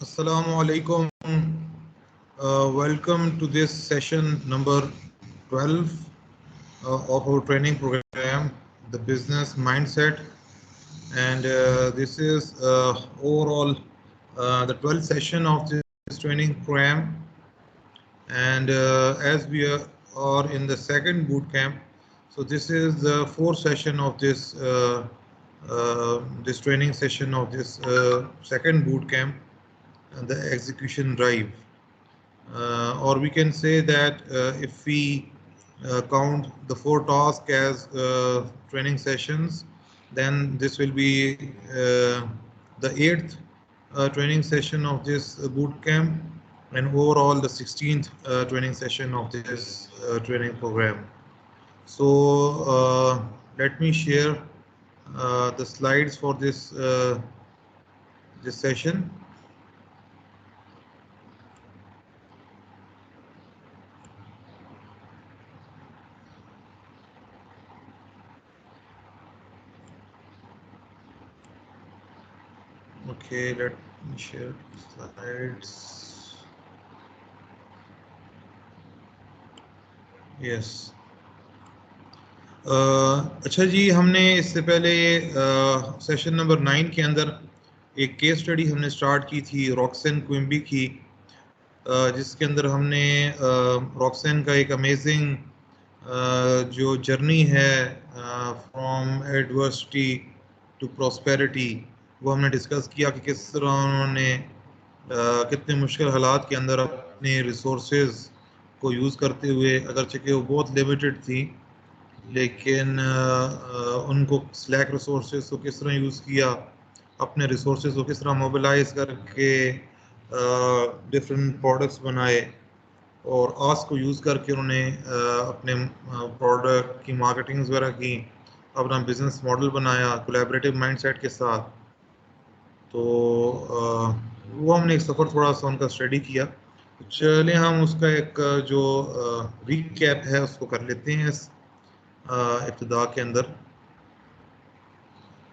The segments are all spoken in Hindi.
Assalamu alaikum. Welcome to this session number 12 of our training program, the business mindset. And this is overall the 12th session of this training program. And as we are in the second boot camp, so this is the fourth session of this training session of this second boot camp, the execution drive. Or we can say that if we count the 4 tasks as training sessions, then this will be the 8th training session of this boot camp, and overall the 16th training session of this training program. So let me share the slides for this session. Okay, let me share slides. Yes. अच्छा जी, हमने इससे पहले सेशन नंबर 9 के अंदर एक केस स्टडी हमने स्टार्ट की थी रॉक्सन क्विम्बी की, जिसके अंदर हमने रॉक्सन का एक अमेजिंग जो जर्नी है फ्रॉम एडवर्सिटी टू प्रॉस्पेरिटी, वो हमने डिस्कस किया कि किस तरह उन्होंने कितने मुश्किल हालात के अंदर अपने रिसोर्सेज को यूज़ करते हुए, अगरचे कि वो बहुत लिमिटेड थी, लेकिन उनको स्लैक रिसोर्सेज को किस तरह यूज़ किया, अपने रिसोर्सेज को किस तरह मोबिलाइज करके डिफरेंट प्रोडक्ट्स बनाए, और आस्क को यूज़ करके उन्होंने अपने प्रोडक्ट की मार्केटिंग वगैरह की, अपना बिजनेस मॉडल बनाया कोलैबोरेटिव माइंडसेट के साथ। तो वो हमने एक सफ़र थोड़ा सा उनका स्टडी किया। चले हम उसका एक जो रीकैप है उसको कर लेते हैं इस इब्तिदा के अंदर।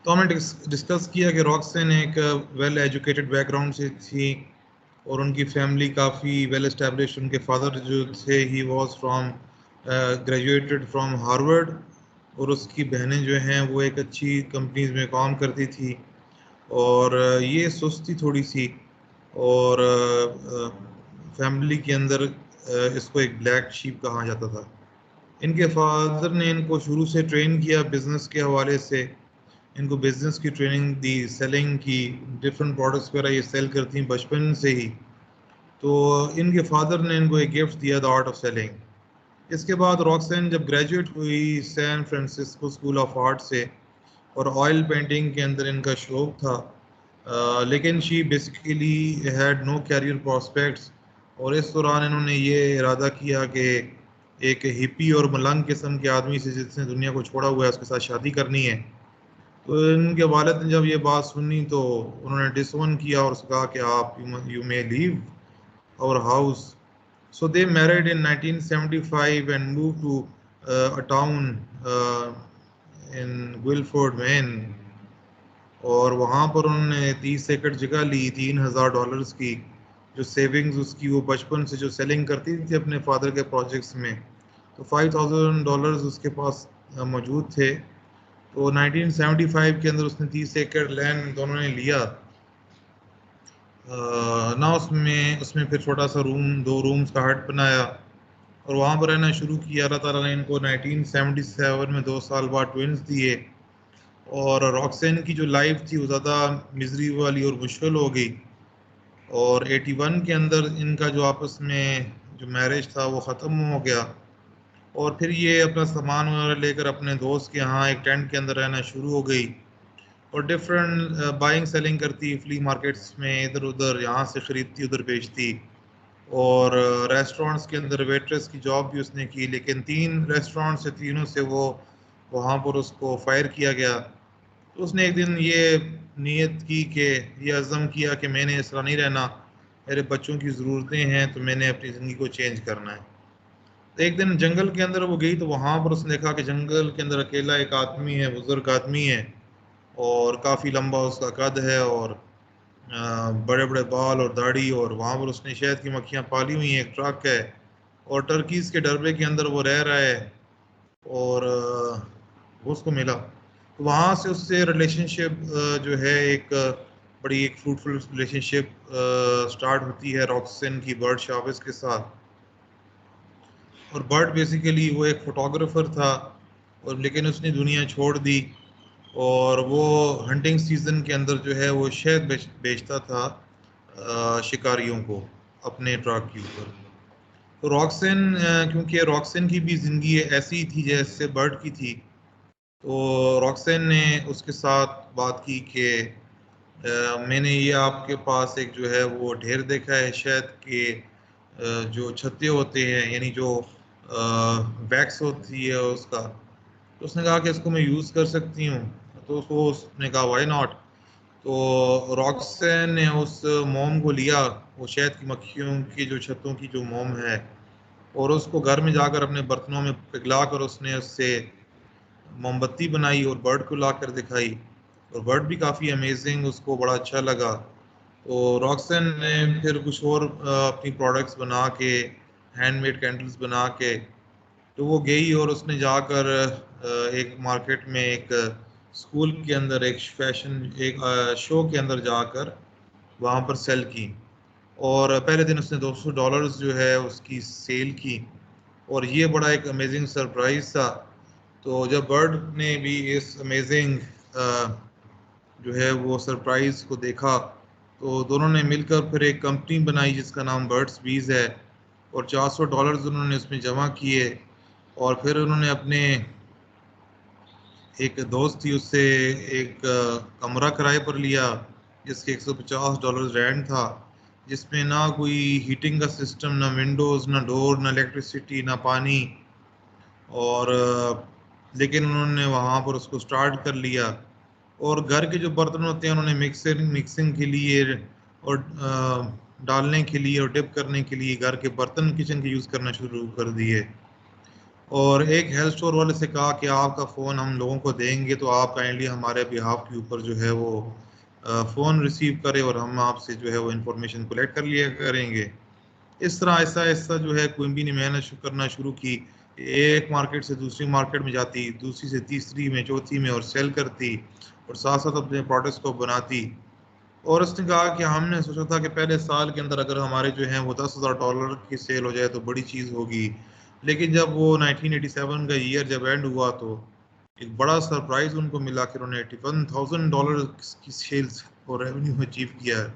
तो हमने डिस्कस किया कि रॉक्सन एक वेल एजुकेटेड बैकग्राउंड से थी और उनकी फैमिली काफ़ी वेल एस्टेब्लिश। उनके फादर जो थे he was from graduated from Harvard, और उसकी बहनें जो हैं वो एक अच्छी कंपनीज में काम करती थी, और ये सुस्ती थोड़ी सी, और फैमिली के अंदर इसको एक ब्लैक शीप कहा जाता था। इनके फादर ने इनको शुरू से ट्रेन किया बिज़नेस के हवाले से, इनको बिज़नेस की ट्रेनिंग दी, सेलिंग की, डिफरेंट प्रोडक्ट्स वगैरह ये सेल करती हैं बचपन से ही। तो इनके फादर ने इनको एक गिफ्ट दिया, द आर्ट ऑफ सेलिंग। इसके बाद रॉक्सन जब ग्रेजुएट हुई San Francisco school of art से, और ऑयल पेंटिंग के अंदर इनका शौक था, लेकिन she basically had no career prospects. और इस दौरान इन्होंने ये इरादा किया कि एक हिप्पी और मलंग किस्म के आदमी से जिसने दुनिया को छोड़ा हुआ है उसके साथ शादी करनी है। तो इनके वालिद ने जब ये बात सुनी तो उन्होंने डिसोन किया और उसको कहा कि आप you may leave our house. So they married in 1975 and move to a town in Guilford Maine, और वहाँ पर उन्होंने 30 एकड़ जगह ली $3,000 की, जो सेविंग्स उसकी वो बचपन से जो सेलिंग करती थी अपने फादर के प्रोजेक्ट्स में, तो $5,000 उसके पास मौजूद थे। तो 1975 के अंदर उसने 30 एकड़ लैंड दोनों ने लिया ना, उसमें फिर छोटा सा रूम, 2 रूम्स का हट बनाया और वहाँ पर रहना शुरू किया। अल्लाह ताला ने इनको 1977 में 2 साल बाद ट्विंस दिए, और रॉक्सन की जो लाइफ थी वो ज़्यादा मिजरी वाली और मुश्किल हो गई, और 81 के अंदर इनका जो आपस में जो मैरिज था वो ख़त्म हो गया, और फिर ये अपना सामान वगैरह लेकर अपने दोस्त के यहाँ एक टेंट के अंदर रहना शुरू हो गई, और डिफरेंट बाइंग सेलिंग करती फ्ली मार्केट्स में, इधर उधर, यहाँ से ख़रीदती उधर बेचती, और रेस्टोरेंट्स के अंदर वेट्रेस की जॉब भी उसने की, लेकिन 3 रेस्टोरेंट से तीनों से वो वहाँ पर उसको फायर किया गया। तो उसने एक दिन ये नीयत की कि ये अज़म किया कि मैंने इस तरह नहीं रहना, मेरे बच्चों की ज़रूरतें हैं, तो मैंने अपनी ज़िंदगी को चेंज करना है। तो एक दिन जंगल के अंदर वो गई, तो वहाँ पर उसने देखा कि जंगल के अंदर अकेला एक आदमी है, बुज़ुर्ग आदमी है, और काफ़ी लंबा उसका कद है, और बड़े बड़े बाल और दाढ़ी, और वहाँ पर उसने शहद की मक्खियाँ पाली हुई हैं, एक ट्रक है, और टर्कीज के डरबे के अंदर वो रह रहा है, और वो उसको मिला। तो वहाँ से उससे रिलेशनशिप जो है एक बड़ी एक फ्रूटफुल रिलेशनशिप स्टार्ट होती है रॉक्सन की बर्ड शाविस के साथ। और बर्ड बेसिकली वो एक फोटोग्राफर था, और लेकिन उसने दुनिया छोड़ दी, और वो हंटिंग सीजन के अंदर जो है वो शहद बेचता था शिकारियों को अपने ट्रक के ऊपर। तो रॉक्सन, क्योंकि रॉक्सन की भी जिंदगी ऐसी ही थी जैसे बर्ड की थी, तो रॉक्सन ने उसके साथ बात की कि मैंने ये आपके पास एक जो है वो ढेर देखा है शहद के, जो छत्ते होते हैं, यानी जो वैक्स होती है उसका। तो उसने कहा कि इसको मैं यूज़ कर सकती हूँ। तो उसने कहा वाई नॉट। तो रॉक्सन ने उस मोम को लिया, वो शहद की मक्खियों की जो छत्तों की जो मोम है, और उसको घर में जाकर अपने बर्तनों में पिघला कर उसने उससे मोमबत्ती बनाई और बर्ड को ला कर दिखाई, और बर्ड भी काफ़ी अमेजिंग, उसको बड़ा अच्छा लगा। तो रॉक्सन ने फिर कुछ और अपनी प्रोडक्ट्स बना के, हैंडमेड कैंडल्स बना के, तो वो गई और उसने जाकर एक मार्केट में एक स्कूल के अंदर एक फैशन एक शो के अंदर जाकर वहाँ पर सेल की। और पहले दिन उसने $200 जो है उसकी सेल की, और ये बड़ा एक अमेजिंग सरप्राइज था। तो जब बर्ड ने भी इस अमेजिंग जो है वो सरप्राइज को देखा, तो दोनों ने मिलकर फिर एक कंपनी बनाई जिसका नाम बर्ड्स बीज है, और $400 उन्होंने उसमें जमा किए, और फिर उन्होंने अपने एक दोस्त थी उससे एक कमरा किराए पर लिया जिसके $150 रेंट था, जिसमें ना कोई हीटिंग का सिस्टम, ना विंडोज़, ना डोर, ना इलेक्ट्रिसिटी, ना पानी। और लेकिन उन्होंने वहाँ पर उसको स्टार्ट कर लिया, और घर के जो बर्तन होते हैं उन्होंने मिक्सिंग मिक्सिंग के लिए और डालने के लिए और डिप करने के लिए घर के बर्तन किचन के यूज़ करना शुरू कर दिए। और एक हेल्थ स्टोर वाले से कहा कि आपका फ़ोन हम लोगों को देंगे, तो आप काइंडली हमारे बिहाफ के ऊपर जो है वो फ़ोन रिसीव करें, और हम आपसे जो है वो इन्फॉर्मेशन कलेक्ट कर लिया करेंगे। इस तरह ऐसा ऐसा जो है क्विम्बी ने मेहनत करना शुरू की। एक मार्केट से दूसरी मार्केट में जाती, दूसरी से तीसरी में, चौथी में, और सेल करती, और साथ साथ अपने प्रोडक्ट्स को बनाती। और उसने कहा कि हमने सोचा था कि पहले साल के अंदर अगर हमारे जो हैं वो $10,000 की सेल हो जाए तो बड़ी चीज़ होगी। लेकिन जब वो 1987 का ईयर जब एंड हुआ, तो एक बड़ा सरप्राइज उनको मिला कि उन्होंने $81,000 की सेल्स और रेवेन्यू अचीव किया है।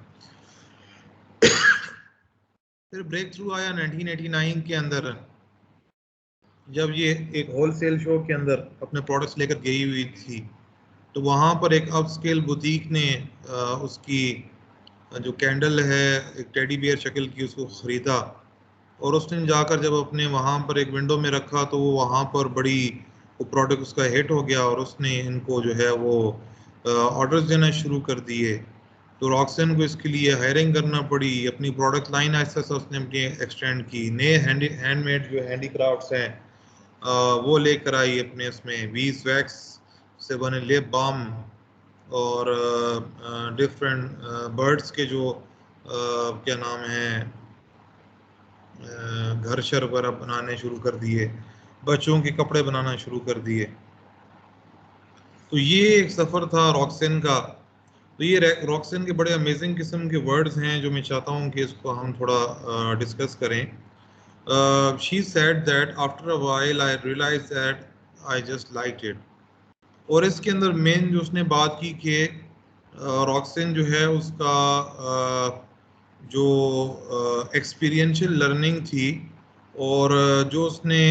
फिर ब्रेक थ्रू आया 1989 के अंदर, जब ये एक होलसेल शो के अंदर अपने प्रोडक्ट्स लेकर गई हुई थी। तो वहाँ पर एक अपस्केल बुटीक ने उसकी जो कैंडल है एक टेडी बियर शक्ल की, उसको ख़रीदा, और उसने जाकर जब अपने वहाँ पर एक विंडो में रखा, तो वो वहाँ पर बड़ी वो प्रोडक्ट उसका हिट हो गया, और उसने इनको जो है वो ऑर्डर्स देना शुरू कर दिए। तो रॉक्सन को इसके लिए हायरिंग करना पड़ी, अपनी प्रोडक्ट लाइन ऐसा ऐसा उसने अपनी एक्सटेंड की, नए हैंडमेड जो हैंडीक्राफ्ट्स हैं वो लेकर आई अपने उसमें, वीज वैक्स से बने लिप बाम, और डिफरेंट बर्ड्स के जो क्या नाम है घर शर वगैरह बनाने शुरू कर दिए, बच्चों के कपड़े बनाना शुरू कर दिए। तो ये एक सफ़र था रॉक्सन का। तो ये रॉक्सन के बड़े अमेजिंग किस्म के वर्ड्स हैं जो मैं चाहता हूँ कि इसको हम थोड़ा डिस्कस करें। She said that after a while I realize that I just like it. और इसके अंदर मेन जो उसने बात की कि रॉक्सन जो है उसका जो एक्सपीरियंशियल लर्निंग थी, और जो उसने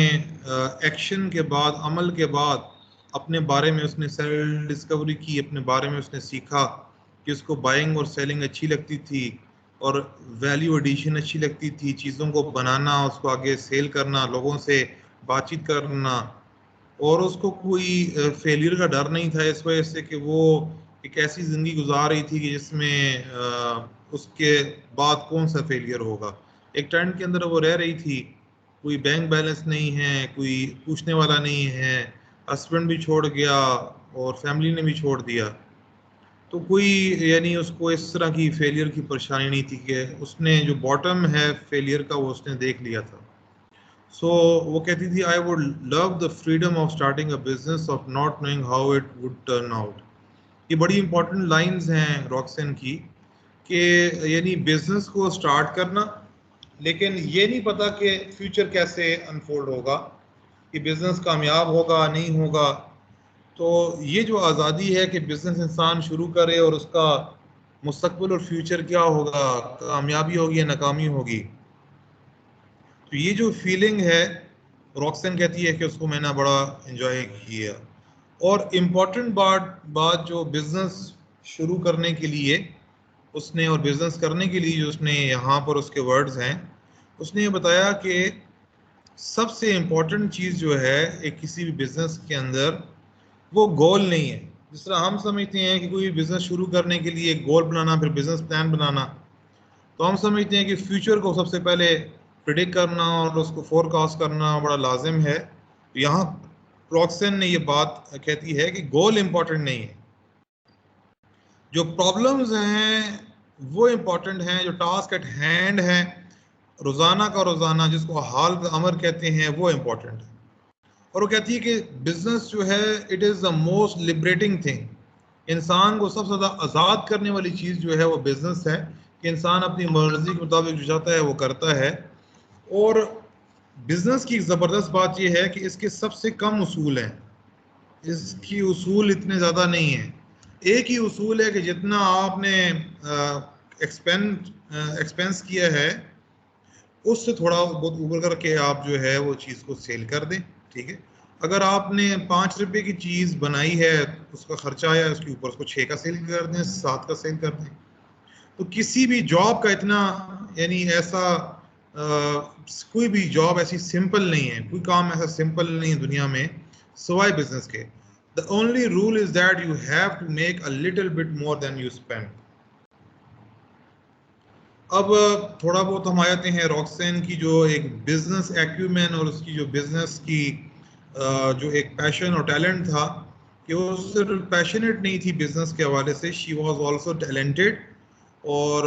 एक्शन के बाद, अमल के बाद अपने बारे में उसने सेल्फ डिस्कवरी की, अपने बारे में उसने सीखा कि उसको बाइंग और सेलिंग अच्छी लगती थी, और वैल्यू एडिशन अच्छी लगती थी, चीज़ों को बनाना, उसको आगे सेल करना, लोगों से बातचीत करना। और उसको कोई फेलियर का डर नहीं था, इस वजह से कि वो एक ऐसी ज़िंदगी गुजार रही थी कि जिसमें उसके बाद कौन सा फेलियर होगा। एक ट्रेंड के अंदर वो रह रही थी, कोई बैंक बैलेंस नहीं है, कोई पूछने वाला नहीं है, हस्बैंड भी छोड़ गया और फैमिली ने भी छोड़ दिया। तो कोई यानी उसको इस तरह की फेलियर की परेशानी नहीं थी कि उसने जो बॉटम है फेलियर का वो उसने देख लिया था। सो वो कहती थी I would love the freedom of starting a business of not knowing how it would turn out. ये बड़ी इंपॉर्टेंट लाइंस हैं रॉक्सन की कि यानी बिजनेस को स्टार्ट करना, लेकिन ये नहीं पता कि फ्यूचर कैसे अनफोल्ड होगा, कि बिजनेस कामयाब होगा नहीं होगा। तो ये जो आज़ादी है कि बिजनेस इंसान शुरू करे और उसका मुस्तकबिल और फ्यूचर क्या होगा, कामयाबी होगी या नाकामी होगी, तो ये जो फीलिंग है रॉक्सन कहती है कि उसको मैंने बड़ा इंजॉय किया। और इम्पॉर्टेंट बात बात जो बिजनेस शुरू करने के लिए उसने और बिजनेस करने के लिए जो उसने यहाँ पर उसके वर्ड्स हैं, उसने ये बताया कि सबसे इम्पॉर्टेंट चीज़ जो है एक किसी भी बिजनेस के अंदर वो गोल नहीं है। जिस तरह हम समझते हैं कि कोई बिजनेस शुरू करने के लिए एक गोल बनाना, फिर बिजनेस प्लान बनाना, तो हम समझते हैं कि फ्यूचर को सबसे पहले प्रिडिक्ट करना और उसको फोरकास्ट करना बड़ा लाजिम है। यहाँ रॉक्सन ने ये बात कहती है कि गोल इंपॉर्टेंट नहीं है, जो प्रॉब्लम्स हैं वो इम्पॉर्टेंट हैं, जो टास्क एट हैंड है रोज़ाना का रोज़ाना जिसको हाल अमर कहते हैं वो इम्पॉर्टेंट है। और वो कहती है कि बिजनेस जो है it is the most liberating thing, इंसान को सबसे ज़्यादा आज़ाद करने वाली चीज़ जो है वो बिजनेस है, कि इंसान अपनी मर्जी के मुताबिक जो चाहता है वो करता है। और बिजनेस की ज़बरदस्त बात यह है कि इसके सबसे कम उसूल हैं, इसकी उसूल इतने ज़्यादा नहीं हैं। एक ही उसूल है कि जितना आपने एक्सपेंस किया है उससे थोड़ा बहुत ऊपर करके आप जो है वो चीज़ को सेल कर दें, ठीक है। अगर आपने 5 रुपए की चीज़ बनाई है, उसका खर्चा आया उसके ऊपर, उसको 6 का सेल कर दें, 7 का सेल कर दें। तो किसी भी जॉब का इतना यानी ऐसा कोई भी जॉब ऐसी सिंपल नहीं है, कोई काम ऐसा सिंपल नहीं है दुनिया में सिवाय बिजनेस के। The only rule is that you have to make a little bit more than you spend. अब थोड़ा बहुत हम आते हैं रॉक्सन की जो एक बिजनेस एक्यूमेन और उसकी जो बिजनेस की जो एक पैशन और टैलेंट था, कि वो सिर्फ पैशनेट नहीं थी बिजनेस के हवाले से, शी वाज आल्सो टैलेंटेड। और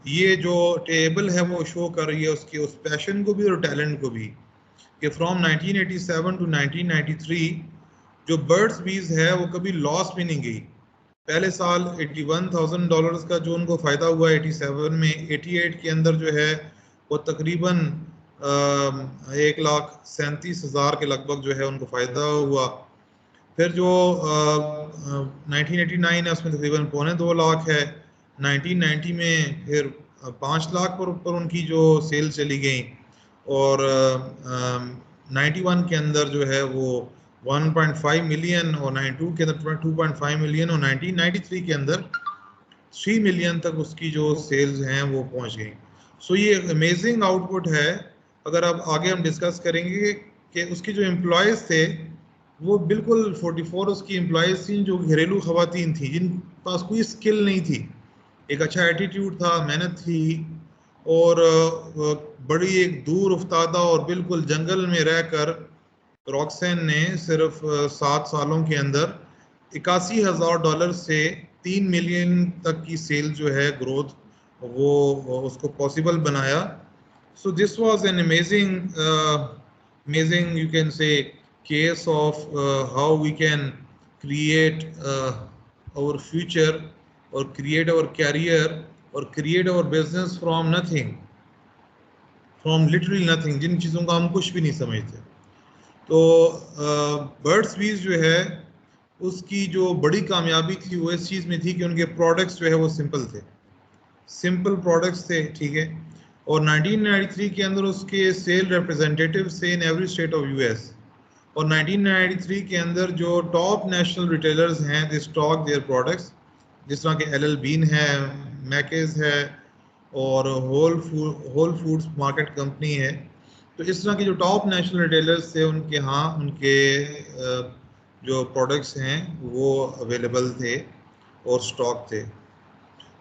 ये जो टेबल है वो शो कर रही है उसके उस पैशन को भी और टैलेंट को भी, कि फ्रॉम 1987 टू 1993 जो बर्ड्स बीज है वो कभी लॉस में नहीं गई। पहले साल $81,000 का जो उनको फ़ायदा हुआ 87 में, 88 के अंदर जो है वो तकरीबन 1,37,000 के लगभग जो है उनको फ़ायदा हुआ। फिर जो 1989 है उसमें तकरीबन 2.25 है। 1990 में फिर 5 लाख पर ऊपर उनकी जो सेल चली गई। और 91 के अंदर जो है वो 1.5 मिलियन, और 92 के अंदर 2.5 मिलियन, और 1993 के अंदर 3 मिलियन तक उसकी जो सेल्स हैं वो पहुंच गई। सो ये अमेजिंग आउटपुट है। अगर अब आगे हम डिस्कस करेंगे कि उसके जो एम्प्लॉयज़ थे वो बिल्कुल 44 उसकी एम्प्लॉयज़ थी जो घरेलू खवातीन थी, जिन पास कोई स्किल नहीं थी, एक अच्छा एटीट्यूड था, मेहनत थी, और बड़ी एक दूर उफ्तादा और बिल्कुल जंगल में रहकर रॉक्सन ने सिर्फ 7 सालों के अंदर $81,000 से 3 मिलियन तक की सेल जो है ग्रोथ वो उसको पॉसिबल बनाया। So this was an amazing you can say case of how we can create our future or create our career or create our business from nothing, from literally nothing, जिन चीज़ों का हम कुछ भी नहीं समझते। तो बर्ड्स बीज जो है उसकी जो बड़ी कामयाबी थी वो इस चीज़ में थी कि उनके प्रोडक्ट्स जो है वो सिंपल थे, सिंपल प्रोडक्ट्स थे, ठीक है। और 1993 के अंदर उसके सेल रिप्रेजेंटेटिव थे in every state of US. और 1993 के अंदर जो टॉप नेशनल रिटेलर्स हैं दे स्टॉक देयर प्रोडक्ट्स, जिस तरह के एल बीन है, मैकेज है, और होल फूड्स मार्केट कंपनी है। तो इस तरह के जो टॉप नेशनल रिटेलर्स थे उनके यहाँ उनके जो प्रोडक्ट्स हैं वो अवेलेबल थे और स्टॉक थे।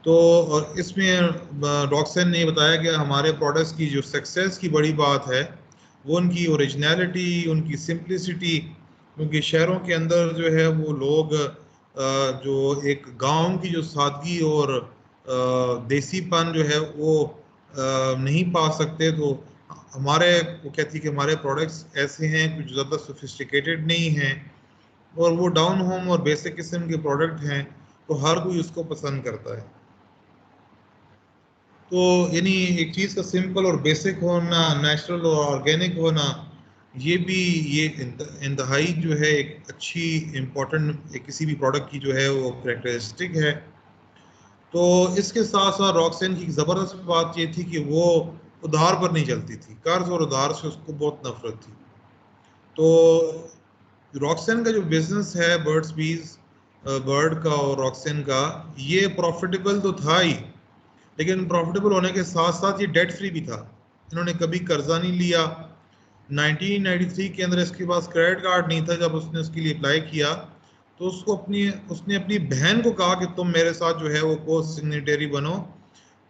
तो और इसमें रॉक्सन ने बताया कि हमारे प्रोडक्ट्स की जो सक्सेस की बड़ी बात है वो उनकी ओरिजिनलिटी, उनकी सिंप्लिसिटी, क्योंकि शहरों के अंदर जो है वो लोग जो एक गांव की जो सादगी और देसीपन जो है वो नहीं पा सकते, तो हमारे वो कहती है कि हमारे प्रोडक्ट्स ऐसे हैं कुछ ज़्यादा सोफिस्टिकेटेड नहीं हैं और वो डाउन होम और बेसिक किस्म के प्रोडक्ट हैं, तो हर कोई उसको पसंद करता है। तो यानी एक चीज़ का सिंपल और बेसिक होना, नेचुरल और ऑर्गेनिक होना, ये भी ये इंतहाई जो है एक अच्छी इम्पोर्टेंट किसी भी प्रोडक्ट की जो है वो करेक्टरिस्टिक है। तो इसके साथ साथ रॉक्सन की ज़बरदस्त बात ये थी कि वो उधार पर नहीं चलती थी, कर्ज और उधार से उसको बहुत नफरत थी। तो रॉक्सन का जो बिजनेस है बर्ड्स बीज बर्ड का और रॉक्सन का, ये प्रॉफिटेबल तो था ही, लेकिन प्रॉफिटेबल होने के साथ साथ ये डेट फ्री भी था। इन्होंने कभी कर्जा नहीं लिया। 1993 के अंदर इसके पास क्रेडिट कार्ड नहीं था। जब उसने उसके लिए अप्लाई किया तो उसने अपनी बहन को कहा कि तुम मेरे साथ जो है वो को सिग्नेटरी बनो,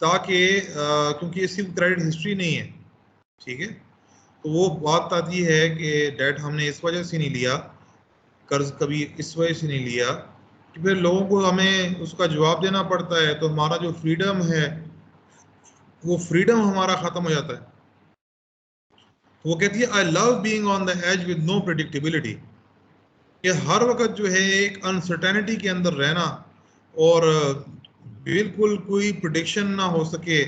ताकि क्योंकि इसकी क्रेडिट हिस्ट्री नहीं है, ठीक है। तो वो बात आती है कि डैड हमने इस वजह से नहीं लिया कर्ज, कभी इस वजह से नहीं लिया कि फिर लोगों को हमें उसका जवाब देना पड़ता है, तो हमारा जो फ्रीडम है वो फ्रीडम हमारा खत्म हो जाता है। तो वो कहती है I love being on the edge with no predictability, कि हर वक्त जो है एक अनसर्टेनिटी के अंदर रहना और बिल्कुल कोई प्रिडिक्शन ना हो सके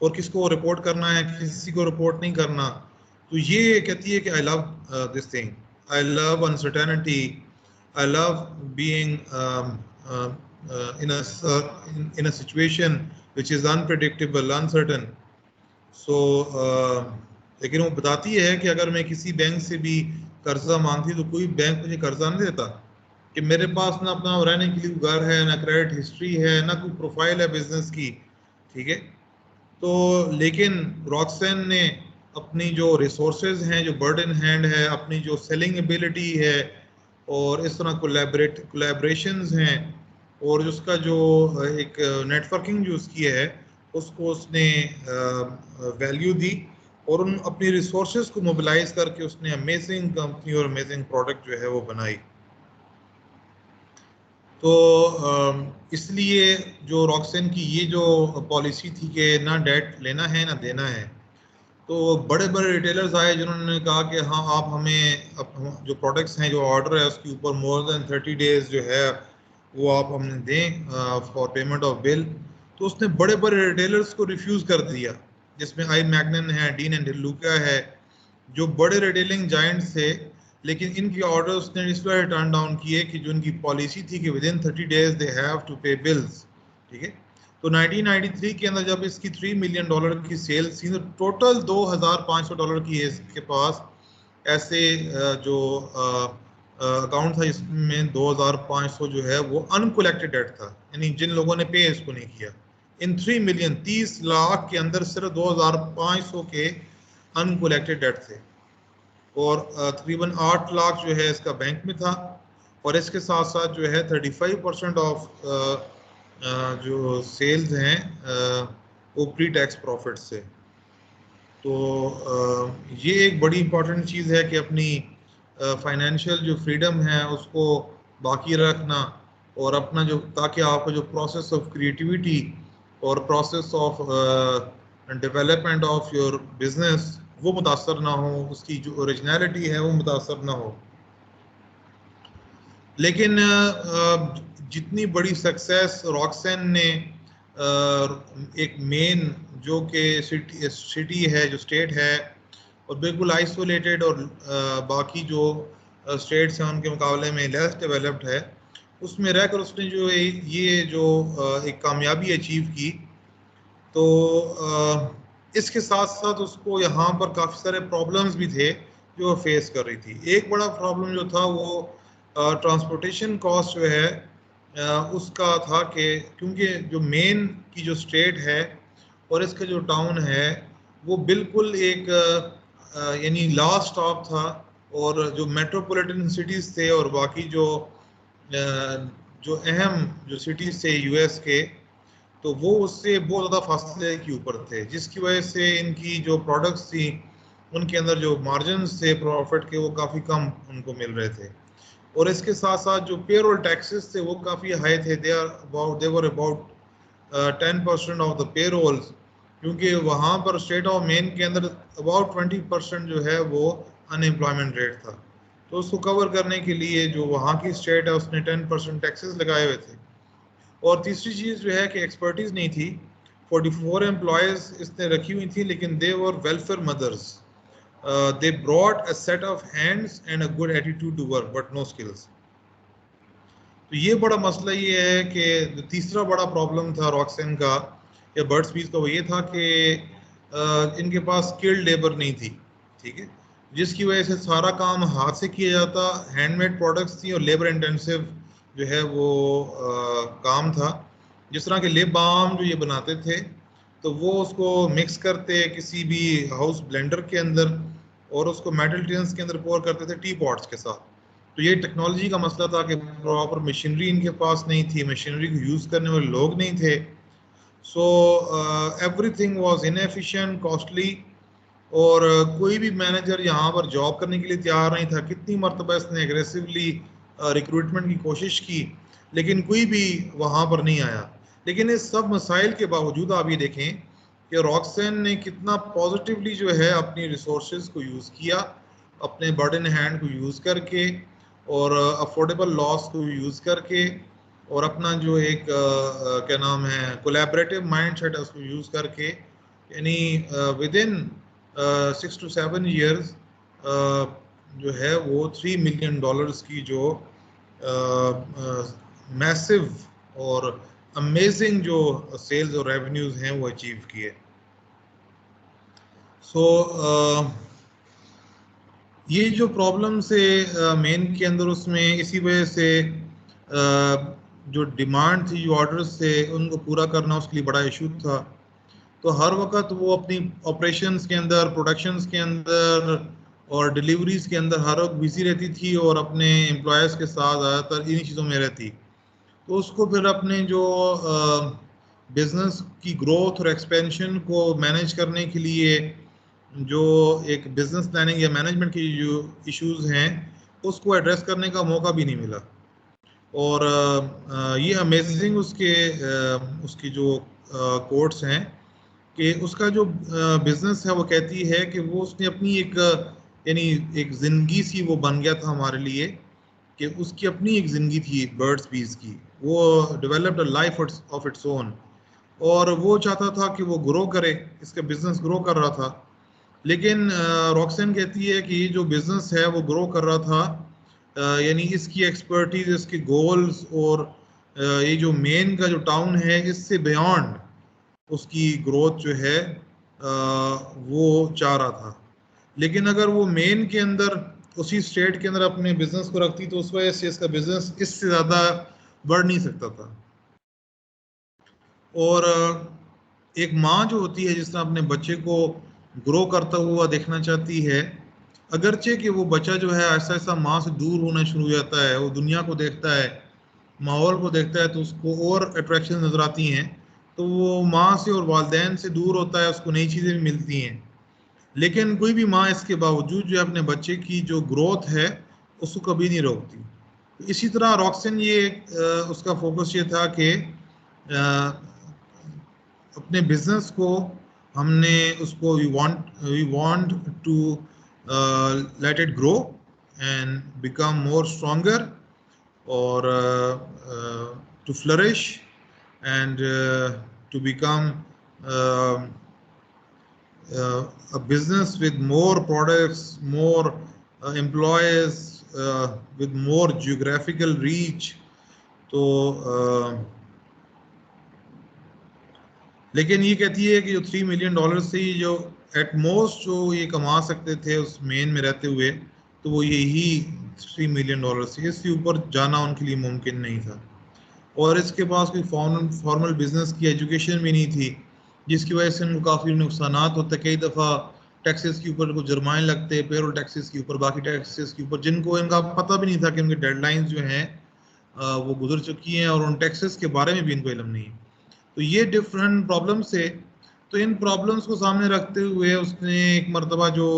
और किसको रिपोर्ट करना है किसी को रिपोर्ट नहीं करना। तो ये कहती है कि I love this thing, I love uncertainty, I love being in a situation which is unpredictable, uncertain. सो लेकिन वो बताती है कि अगर मैं किसी बैंक से भी कर्जा मांगती तो कोई बैंक मुझे कर्जा नहीं देता, कि मेरे पास ना अपना रहने के लिए घर है, ना क्रेडिट हिस्ट्री है, ना कोई प्रोफाइल है बिजनेस की, ठीक है। तो लेकिन रॉक्सन ने अपनी जो रिसोर्सेज हैं, जो बर्ड इन हैंड है, अपनी जो सेलिंग एबिलिटी है और इस तरह कोलैबोरेशंस हैं और उसका जो एक नेटवर्किंग जो उसकी है उसको उसने वैल्यू दी और उन अपनी रिसोर्सेज को मोबिलाइज करके उसने अमेजिंग कंपनी और अमेजिंग प्रोडक्ट जो है वो बनाई। तो इसलिए जो रॉक्सन की ये जो पॉलिसी थी कि ना डेट लेना है ना देना है, तो बड़े बड़े रिटेलर्स आए जिन्होंने कहा कि हाँ आप हमें जो प्रोडक्ट्स हैं, जो ऑर्डर है उसके ऊपर मोर देन 30 डेज जो है वो आप हमें दें फॉर पेमेंट ऑफ बिल। तो उसने बड़े बड़े रिटेलर्स को रिफ्यूज़ कर दिया, जिसमें आई मैग्नन है, डीन एंड लुका है, जो बड़े रिटेलिंग जाइंट्स थे। लेकिन इनके ऑर्डर उसने इस वजह टर्न डाउन किए कि जो उनकी पॉलिसी थी कि within 30 days they have to pay bills, ठीक है। तो 1993 के अंदर जब इसकी $3 मिलियन की सेल्स थी, तो टोटल $2,500 की इसके पास ऐसे जो अकाउंट था, इसमें 2,500 जो है वो अनकोलेक्टेड डेट था, यानी जिन लोगों ने पे इसको नहीं किया। इन 3 मिलियन 30 लाख के अंदर सिर्फ 2,500 के अनकोलेक्टेड डेट थे और तकरीबन 8 लाख जो है इसका बैंक में था। और इसके साथ साथ जो है 35% ऑफ जो सेल्स हैं वो प्री टैक्स प्रॉफिट से। तो ये एक बड़ी इंपॉर्टेंट चीज़ है कि अपनी फाइनेंशियल जो फ्रीडम है उसको बाकी रखना और अपना जो, ताकि आपका जो प्रोसेस ऑफ क्रिएटिविटी और process of development of your business वो मुतासर ना हो, उसकी जो ओरिजिनलिटी है वो मुतासर ना हो। लेकिन जितनी बड़ी सक्सेस रॉक्सन ने एक मेन जो कि सिटी है, जो स्टेट है और बिल्कुल आइसोलेटेड और बाकी जो स्टेट्स हैं उनके मुकाबले में लेस डेवलप्ड है, उसमें रहकर उसने जो ये जो एक कामयाबी अचीव की। तो इसके साथ साथ उसको यहाँ पर काफ़ी सारे प्रॉब्लम्स भी थे जो फेस कर रही थी। एक बड़ा प्रॉब्लम जो था वो ट्रांसपोर्टेशन कॉस्ट जो है उसका था कि क्योंकि जो मेन की जो स्टेट है और इसका जो टाउन है वो बिल्कुल एक यानी लास्ट स्टॉप था, और जो मेट्रोपॉलिटन सिटीज़ थे और बाकी जो अहम जो सिटीज़ थे यूएस के, तो वो उससे बहुत ज़्यादा फासले के ऊपर थे, जिसकी वजह से इनकी जो प्रोडक्ट्स थी उनके अंदर जो मार्जिन थे प्रॉफिट के वो काफ़ी कम उनको मिल रहे थे। और इसके साथ साथ जो पेरोल टैक्सेस थे वो काफ़ी हाई थे, देवर अबाउट 10% ऑफ द पेरोल्स, क्योंकि वहाँ पर स्टेट ऑफ मेन के अंदर अबाउट 20% जो है वो अनएम्प्लॉयमेंट रेट था। तो उसको कवर करने के लिए जो वहाँ की स्टेट है उसने 10% टैक्सेस लगाए हुए थे। और तीसरी चीज़ जो है कि एक्सपर्टीज़ नहीं थी। 44 एम्प्लॉयज़ इसने रखी हुई थी, लेकिन they were welfare mothers, they brought a set of hands and a good attitude to work but no skills। तो ये बड़ा मसला ये है कि तीसरा बड़ा प्रॉब्लम था रॉक्सन का या बर्ड्स पीस का, वो ये था कि इनके पास स्किल्ड लेबर नहीं थी, ठीक है, जिसकी वजह से सारा काम हाथ से किया जाता, हैंडमेड प्रोडक्ट्स थी और लेबर इंटेंसिव जो है वो काम था। जिस तरह के लिप बाम जो ये बनाते थे तो वो उसको मिक्स करते किसी भी हाउस ब्लेंडर के अंदर और उसको मेटल टिन्स के अंदर पोर करते थे टी पॉट्स के साथ। तो ये टेक्नोलॉजी का मसला था कि प्रॉपर मशीनरी इनके पास नहीं थी, मशीनरी को यूज़ करने वाले लोग नहीं थे। So everything was inefficient, costly, और कोई भी मैनेजर यहाँ पर जॉब करने के लिए तैयार नहीं था। कितनी मरतबा इसने एग्रेसिवली रिक्रूटमेंट की कोशिश की, लेकिन कोई भी वहाँ पर नहीं आया। लेकिन इस सब मसाइल के बावजूद आप ये देखें कि रॉक्सन ने कितना पॉजिटिवली जो है अपनी रिसोर्सेज को यूज़ किया, अपने बर्ड इन हैंड को यूज़ करके और अफोर्डेबल लॉस को यूज़ करके और अपना जो एक क्या नाम है कोलैबोरेटिव माइंडसेट है उसको यूज़ करके, यानी विद इन 6 to 7 years जो है वो $3 million की जो मैसिव और अमेजिंग जो सेल्स और रेवेन्यूज हैं वो अचीव किए। सो ये जो प्रॉब्लम से मेन के अंदर उसमें इसी वजह से जो डिमांड थी, जो ऑर्डर्स थे, उनको पूरा करना उसके लिए बड़ा इशू था। तो हर वक्त वो अपनी ऑपरेशंस के अंदर, प्रोडक्शंस के अंदर और डिलीवरीज के अंदर हर वक्त बिजी रहती थी और अपने एम्प्लॉयज़ के साथ ज़्यादातर इन्हीं चीज़ों में रहती। तो उसको फिर अपने जो बिजनेस की ग्रोथ और एक्सपेंशन को मैनेज करने के लिए जो एक बिजनेस प्लानिंग या मैनेजमेंट की जो इश्यूज हैं उसको एड्रेस करने का मौका भी नहीं मिला। और ये अमेजिंग उसकी जो कोट्स हैं कि उसका जो बिजनेस है वो कहती है कि वो उसने अपनी एक यानी एक जिंदगी सी वो बन गया था हमारे लिए, कि उसकी अपनी एक जिंदगी थी बर्ड्स बीज की। वो developed a life of its own और वो चाहता था कि वो ग्रो करे, इसका बिजनेस ग्रो कर रहा था। लेकिन रॉक्सन कहती है कि ये जो बिजनेस है वो ग्रो कर रहा था, यानी इसकी एक्सपर्टीज, इसके गोल्स और ये जो मेन का जो टाउन है इससे बियॉन्ड उसकी ग्रोथ जो है वो चाह रहा था। लेकिन अगर वो मेन के अंदर उसी स्टेट के अंदर अपने बिजनेस को रखती तो उस वजह से इसका बिजनेस इससे ज़्यादा बढ़ नहीं सकता था। और एक माँ जो होती है जिस तरह अपने बच्चे को ग्रो करता हुआ देखना चाहती है, अगरचे कि वो बच्चा जो है ऐसा ऐसा माँ से दूर होना शुरू हो जाता है, वो दुनिया को देखता है, माहौल को देखता है, तो उसको और अट्रैक्शन नज़र आती हैं, तो वो माँ से और वालदैन से दूर होता है, उसको नई चीज़ें भी मिलती हैं। लेकिन कोई भी माँ इसके बावजूद जो अपने बच्चे की जो ग्रोथ है उसको कभी नहीं रोकती। इसी तरह रॉक्सन ये उसका फोकस ये था कि अपने बिजनेस को हमने उसको we want to let it grow and become more stronger और to flourish and to become a business with more products, more employees, with more geographical reach। तो लेकिन ये कहती है कि जो $3 million से ही जो एट मोस्ट जो ये कमा सकते थे उस मेन में रहते हुए, तो वो यही $3 million से, इससे ऊपर जाना उनके लिए मुमकिन नहीं था। और इसके पास कोई फॉर्मल बिजनेस की एजुकेशन भी नहीं थी, जिसकी वजह से उनको काफ़ी नुकसान होते। कई दफ़ा टैक्सेस के ऊपर कुछ जुर्माने लगते, पेरोल टैक्सेस के ऊपर, बाकी टैक्सेस के ऊपर, जिनको इनका पता भी नहीं था कि उनकी डेडलाइंस जो हैं वो गुजर चुकी हैं और उन टैक्सेस के बारे में भी इनको इल्म नहीं है। तो ये डिफरेंट प्रॉब्लम्स है। तो इन प्रॉब्लम्स को सामने रखते हुए उसने एक मरतबा जो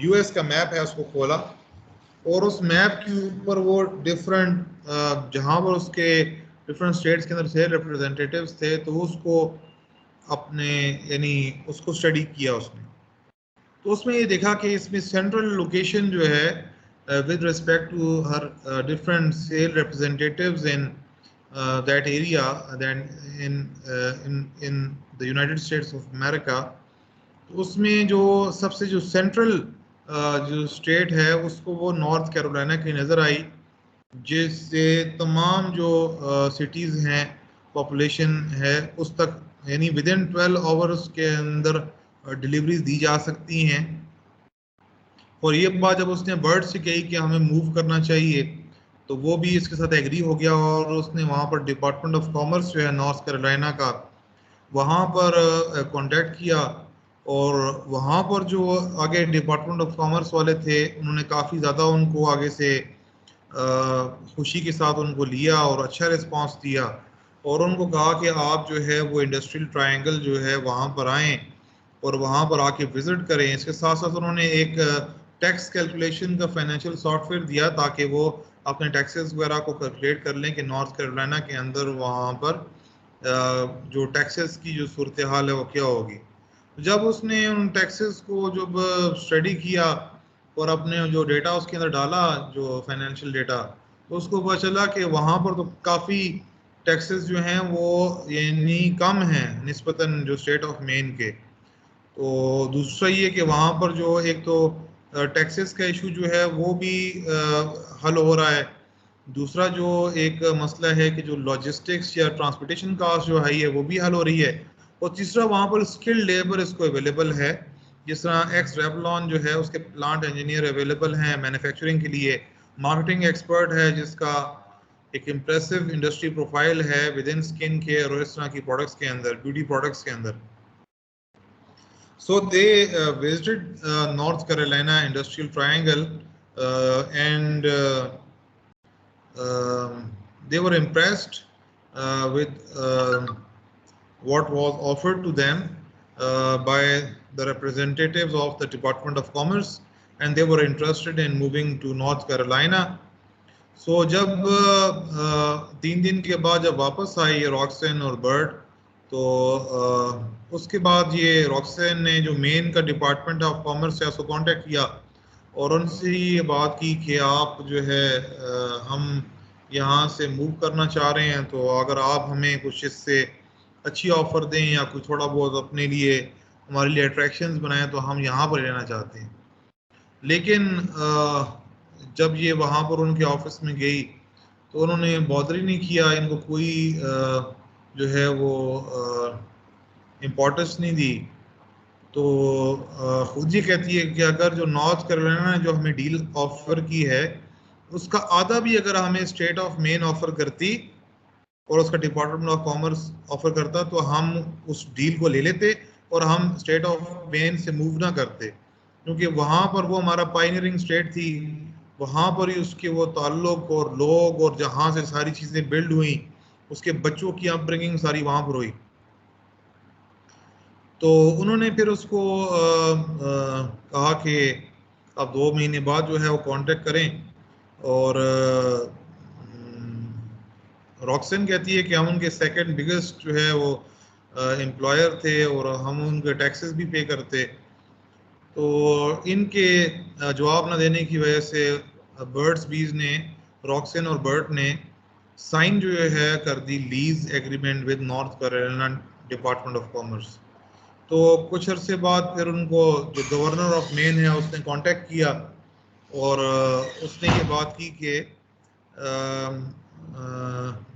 यूएस का मैप है उसको खोला और उस मैप के ऊपर वो डिफरेंट जहाँ पर उसके डिफरेंट स्टेट्स के अंदर से रिप्रेजेंटेटिव्स थे, तो उसको अपने यानी उसको स्टडी किया उसने। तो उसमें ये देखा कि इसमें सेंट्रल लोकेशन जो है विद रिस्पेक्ट टू हर different sale representatives in that area than in the United States of America, उसमें जो सबसे जो सेंट्रल जो स्टेट है उसको वो नॉर्थ कैरोलिना की नज़र आई, जिससे तमाम जो सिटीज़ हैं, पॉपुलेशन है उस तक यानी विद इन 12 आवर्स के अंदर डिलीवरीज दी जा सकती हैं। और ये बात जब उसने बर्ड से कही कि हमें मूव करना चाहिए, तो वो भी इसके साथ एग्री हो गया और उसने वहाँ पर डिपार्टमेंट ऑफ कॉमर्स जो है नॉर्थ कैरोलिना का, वहाँ पर कांटेक्ट किया। और वहाँ पर जो आगे डिपार्टमेंट ऑफ कॉमर्स वाले थे, उन्होंने काफ़ी ज़्यादा उनको आगे से खुशी के साथ उनको लिया और अच्छा रिस्पांस दिया, और उनको कहा कि आप जो है वो इंडस्ट्रियल ट्रायंगल जो है वहाँ पर आएँ और वहाँ पर आके विजिट करें। इसके साथ साथ उन्होंने एक टैक्स कैलकुलेशन का फाइनेंशियल सॉफ्टवेयर दिया ताकि वो अपने टैक्सेस वगैरह को कैलकुलेट कर लें कि नॉर्थ कैरोलिना के अंदर वहाँ पर जो टैक्सेस की जो सूरत हाल है वो क्या होगी। जब उसने उन टैक्सेस को जब स्टडी किया और अपने जो डेटा उसके अंदर डाला, जो फाइनेंशियल डेटा, तो उसको पता चला कि वहाँ पर तो काफ़ी टैक्सेस जो हैं वो यानी कम हैं निस्बतन जो स्टेट ऑफ मेन के। तो दूसरा ये कि वहाँ पर जो एक तो टैक्सेस का इशू जो है वो भी हल हो रहा है। दूसरा जो एक मसला है कि जो लॉजिस्टिक्स या ट्रांसपोर्टेशन कास्ट जो है वो भी हल हो रही है। और तीसरा वहाँ पर स्किल्ड लेबर इसको अवेलेबल है, जिस तरह एक्स रेवलॉन जो है उसके प्लांट इंजीनियर अवेलेबल हैं मैन्युफैक्चरिंग के लिए, मार्केटिंग एक्सपर्ट है जिसका एक इम्प्रेसिव इंडस्ट्री प्रोफाइल है विद इन स्किन केयर और इस तरह की प्रोडक्ट्स के अंदर, ब्यूटी प्रोडक्ट्स के अंदर। So they visited North Carolina Industrial Triangle and they were impressed with what was offered to them by the representatives of the Department of Commerce, and they were interested in moving to North Carolina. So जब 3 दिन के बाद जब वापस आई रॉक्सन और बर्ड, तो उसके बाद ये रॉक्सन ने जो मेन का डिपार्टमेंट ऑफ कॉमर्स है उसको कांटेक्ट किया और उनसे ये बात की कि आप जो है हम यहाँ से मूव करना चाह रहे हैं, तो अगर आप हमें कुछ इससे अच्छी ऑफर दें या कुछ थोड़ा बहुत अपने लिए हमारे लिए अट्रैक्शंस बनाएं तो हम यहाँ पर रहना चाहते हैं। लेकिन जब ये वहाँ पर उनके ऑफिस में गई तो उन्होंने बॉदर ही नहीं किया, इनको कोई जो है वो इम्पोर्टेंस नहीं दी। तो खुद ये कहती है कि अगर जो नॉर्थ कैरोलिना ने जो हमें डील ऑफर की है उसका आधा भी अगर हमें स्टेट ऑफ मेन ऑफर करती और उसका डिपार्टमेंट ऑफ कॉमर्स ऑफर करता तो हम उस डील को ले लेते और हम स्टेट ऑफ मेन से मूव ना करते, क्योंकि वहाँ पर वो हमारा पायनियरिंग स्टेट थी, वहाँ पर ही उसके वो ताल्लुक और लोग और जहाँ से सारी चीज़ें बिल्ड हुई, उसके बच्चों की अपब्रिंगिंग सारी वहाँ पर हुई। तो उन्होंने फिर उसको कहा कि अब 2 महीने बाद जो है वो कांटेक्ट करें। और रॉक्सन कहती है कि हम उनके सेकंड बिगेस्ट जो है वो एम्प्लॉयर थे और हम उनके टैक्सेस भी पे करते। तो इनके जवाब न देने की वजह से बर्ड्स बीज ने, रॉक्सन और बर्ट ने साइन जो है कर दी lease agreement with North Carolina Department of Commerce. तो कुछ अरसे बाद फिर उनको जो गवर्नर ऑफ मेन है उसने कांटेक्ट किया और उसने ये बात की कि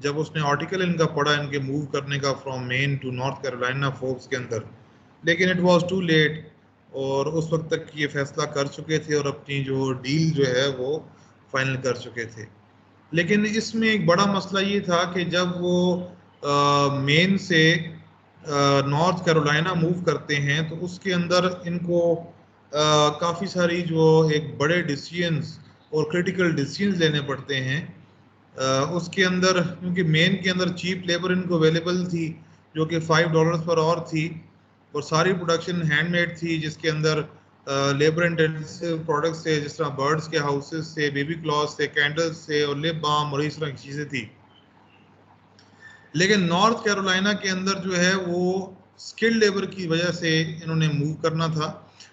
जब उसने आर्टिकल इनका पढ़ा इनके मूव करने का from Maine to North Carolina Forbes के अंदर, लेकिन इट वाज टू लेट और उस वक्त तक ये फैसला कर चुके थे और अपनी जो डील जो है वो फाइनल कर चुके थे। लेकिन इसमें एक बड़ा मसला ये था कि जब वो मेन से नॉर्थ कैरोलिना मूव करते हैं तो उसके अंदर इनको काफ़ी सारी जो एक बड़े डिसीजंस और क्रिटिकल डिसीजंस लेने पड़ते हैं। उसके अंदर क्योंकि मेन के अंदर चीप लेबर इनको अवेलेबल थी जो कि $5 पर आवर थी और सारी प्रोडक्शन हैंडमेड थी, जिसके अंदर लेबर इंटेंसिव प्रोडक्ट्स से, जिस तरह बर्ड्स के हाउसेस से, बेबी क्लॉथ से, कैंडल्स से और लिप बाम और इस तरह की चीज़ें थी। लेकिन नॉर्थ कैरोलिना के अंदर जो है वो स्किल्ड लेबर की वजह से इन्होंने मूव करना था,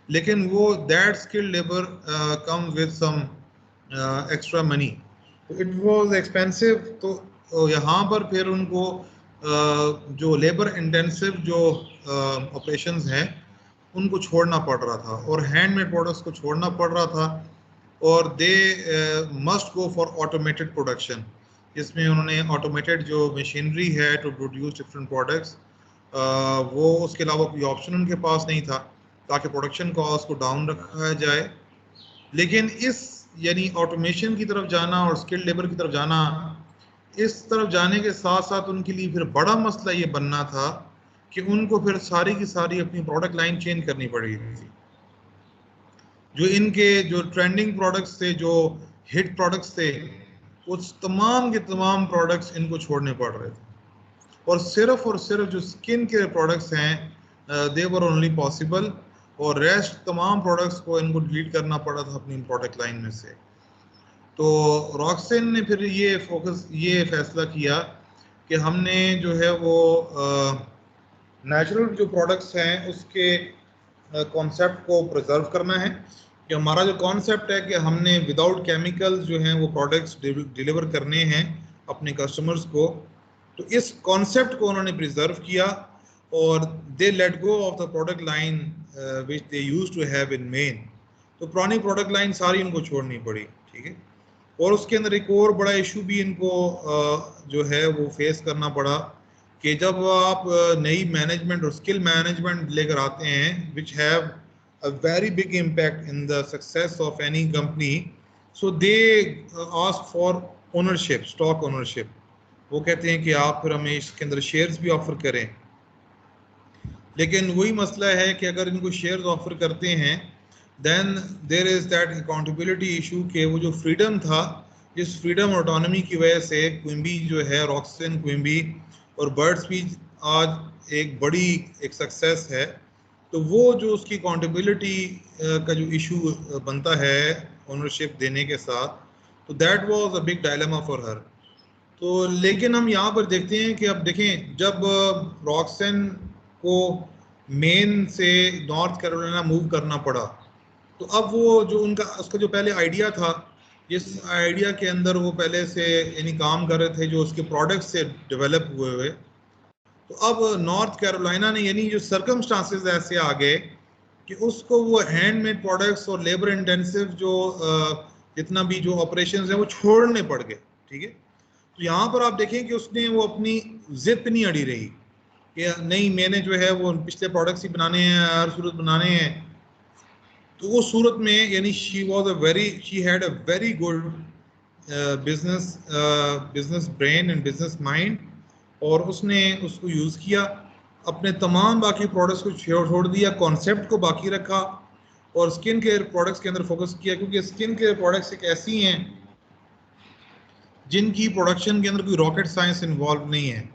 लेकिन वो that skilled labour come with some extra money, it was expensive. तो यहाँ पर फिर उनको जो लेबर इंटेंसिव जो ऑपरेशंस हैं उनको छोड़ना पड़ रहा था और हैंडमेड प्रोडक्ट्स को छोड़ना पड़ रहा था, और they must go for automated production, जिसमें उन्होंने ऑटोमेटेड जो मशीनरी है टू प्रोड्यूस डिफरेंट प्रोडक्ट्स, वो उसके अलावा कोई ऑप्शन उनके पास नहीं था ताकि प्रोडक्शन कॉस्ट को डाउन रखा जाए। लेकिन इस यानी ऑटोमेशन की तरफ जाना और स्किल्ड लेबर की तरफ जाना, इस तरफ जाने के साथ साथ उनके लिए फिर बड़ा मसला ये बनना था कि उनको फिर सारी की सारी अपनी प्रोडक्ट लाइन चेंज करनी पड़ेगी थी। जो इनके जो ट्रेंडिंग प्रोडक्ट्स थे, जो हिट प्रोडक्ट्स थे, उस तमाम के तमाम प्रोडक्ट्स इनको छोड़ने पड़ रहे थे, और सिर्फ जो स्किन केयर प्रोडक्ट्स हैं दे वर ओनली पॉसिबल, और रेस्ट तमाम प्रोडक्ट्स को इनको डिलीट करना पड़ा था अपनी प्रोडक्ट लाइन में से। तो रॉक्सन ने फिर ये फैसला किया कि हमने जो है वो नेचुरल जो प्रोडक्ट्स हैं उसके कॉन्सेप्ट को प्रिजर्व करना है, कि हमारा जो कॉन्सेप्ट है कि हमने विदाउट केमिकल्स जो हैं वो प्रोडक्ट्स डिलीवर करने हैं अपने कस्टमर्स को। तो इस कॉन्सेप्ट को उन्होंने प्रिजर्व किया और they let go of the product line which they used to have in Maine. तो पुरानी प्रोडक्ट लाइन सारी इनको छोड़नी पड़ी, ठीक है। और उसके अंदर एक और बड़ा इशू भी इनको जो है वो फेस करना पड़ा कि जब आप नई मैनेजमेंट और स्किल मैनेजमेंट लेकर आते हैं which have a very big impact in the success of any company, so they ask for ownership, stock ownership। वो कहते हैं कि आप फिर हमें इसके अंदर शेयर्स भी ऑफर करें, लेकिन वही मसला है कि अगर इनको शेयर्स ऑफर करते हैं then there is that accountability issue कि वो जो फ्रीडम था, इस फ्रीडम और ऑटोनॉमी की वजह से क्विम्बी जो है, रॉक्सन, क्विम्बी और बर्ड्स भी आज एक बड़ी एक सक्सेस है। तो वो जो उसकी अकाउंटेबिलिटी का जो इशू बनता है ओनरशिप देने के साथ, तो that was a big dilemma for her. तो लेकिन हम यहाँ पर देखते हैं कि अब देखें, जब रॉक्सन को मेन से नॉर्थ कैरोलिना मूव करना पड़ा, तो अब वो जो उसका जो पहले आइडिया था, जिस आइडिया के अंदर वो पहले से यानी काम कर रहे थे, जो उसके प्रोडक्ट्स से डेवलप हुए, तो अब नॉर्थ कैरोलिना ने यानी जो सर्कमस्टांसेस ऐसे आ गए कि उसको वो हैंडमेड प्रोडक्ट्स और लेबर इंटेंसिव जो जितना भी जो ऑपरेशंस है वो छोड़ने पड़ गए, ठीक है। तो यहाँ पर आप देखें कि उसने वो अपनी जिद पे नहीं अड़ी रही कि नहीं मैंने जो है वो पिछले प्रोडक्ट्स ही बनाने हैं, हर सूरत बनाने हैं। तो वो सूरत में यानी she had a very good business brain and business mind, और उसने उसको यूज़ किया, अपने तमाम बाकी प्रोडक्ट्स को छोड़ दिया, कॉन्सेप्ट को बाकी रखा और स्किन केयर प्रोडक्ट्स के अंदर फोकस किया, क्योंकि स्किन केयर प्रोडक्ट्स एक ऐसी हैं जिनकी प्रोडक्शन के अंदर कोई रॉकेट साइंस इन्वॉल्व नहीं है।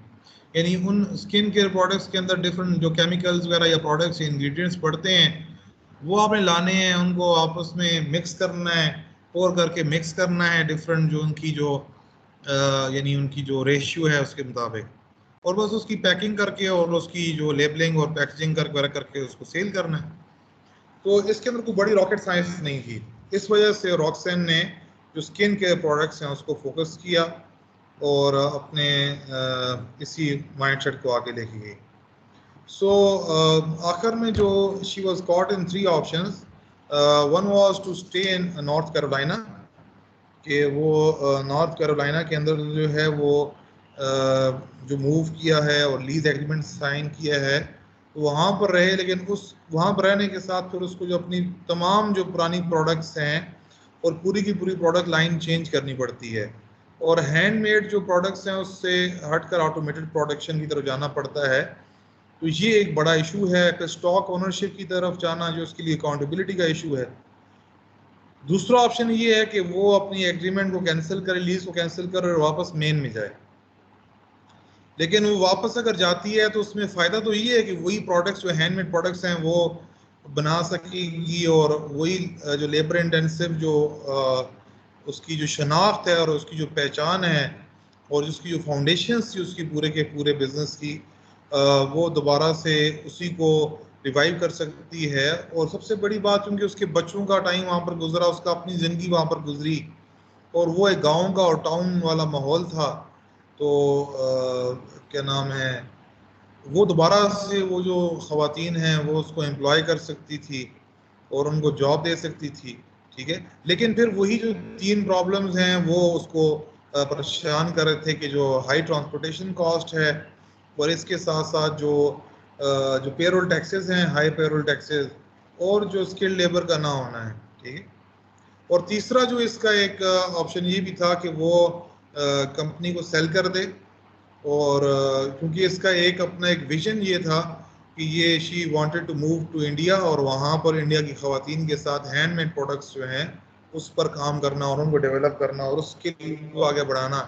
यानी उन स्किन केयर प्रोडक्ट्स के अंदर डिफरेंट जो केमिकल्स वगैरह या प्रोडक्ट्स इंग्रेडिएंट्स पड़ते हैं वो आपने लाने हैं, उनको आपस में मिक्स करना है, और करके मिक्स करना है डिफरेंट जो उनकी जो यानी उनकी जो रेशियो है उसके मुताबिक, और बस उसकी पैकिंग करके और उसकी जो लेबलिंग और पैकेजिंग करके उसको सेल करना है। तो इसके अंदर कोई बड़ी रॉकेट साइंस नहीं थी। इस वजह से रॉक्सन ने जो स्किन केयर प्रोडक्ट्स हैं उसको फोकस किया और अपने इसी माइंडसेट को आगे लेके गई। सो आखिर में जो she was caught in 3 options, one was to stay in North Carolina, कि वो नॉर्थ कैरोलिना के अंदर जो है वो जो मूव किया है और लीज एग्रीमेंट साइन किया है तो वहाँ पर रहे, लेकिन उस वहाँ पर रहने के साथ फिर उसको जो अपनी तमाम जो पुरानी प्रोडक्ट्स हैं और पूरी की पूरी प्रोडक्ट लाइन चेंज करनी पड़ती है, और हैंडमेड जो प्रोडक्ट्स हैं उससे हटकर ऑटोमेटेड प्रोडक्शन की तरफ जाना पड़ता है। तो ये एक बड़ा इशू है कि स्टॉक ओनरशिप की तरफ जाना, जो उसके लिए अकाउंटेबिलिटी का इशू है। दूसरा ऑप्शन ये है कि वो अपनी एग्रीमेंट को कैंसिल करे, लीज को कैंसिल करे और वापस मेन में जाए। लेकिन वो वापस अगर जाती है तो उसमें फ़ायदा तो ये है कि वही प्रोडक्ट्स जो हैंडमेड प्रोडक्ट्स हैं वो बना सकेगी, और वही जो लेबर इंटेंसिव जो उसकी जो शनाख्त है और उसकी जो पहचान है और उसकी जो फाउंडेशंस थी उसकी पूरे के पूरे बिजनेस की, वो दोबारा से उसी को रिवाइव कर सकती है। और सबसे बड़ी बात, क्योंकि उसके बच्चों का टाइम वहाँ पर गुजरा, उसका अपनी ज़िंदगी वहाँ पर गुजरी, और वो एक गांव का और टाउन वाला माहौल था, तो क्या नाम है, वो दोबारा से वो जो ख़वातीन हैं वो उसको एम्प्लॉय कर सकती थी और उनको जॉब दे सकती थी। ठीक है, लेकिन फिर वही जो 3 प्रॉब्लम्स हैं वो उसको परेशान कर रहे थे, कि जो हाई ट्रांसपोर्टेशन कॉस्ट है, और इसके साथ साथ जो पेरोल टैक्सेस हैं, हाई पेरोल टैक्सेस, और जो स्किल्ड लेबर का ना होना है। ठीक है, और तीसरा जो इसका एक ऑप्शन ये भी था कि वो कंपनी को सेल कर दे, और क्योंकि इसका एक अपना एक विजन ये था कि ये she wanted to move to India, और वहाँ पर इंडिया की ख़वातीन के साथ हैंडमेड प्रोडक्ट्स जो हैं उस पर काम करना और उनको डेवलप करना और उसके को आगे बढ़ाना,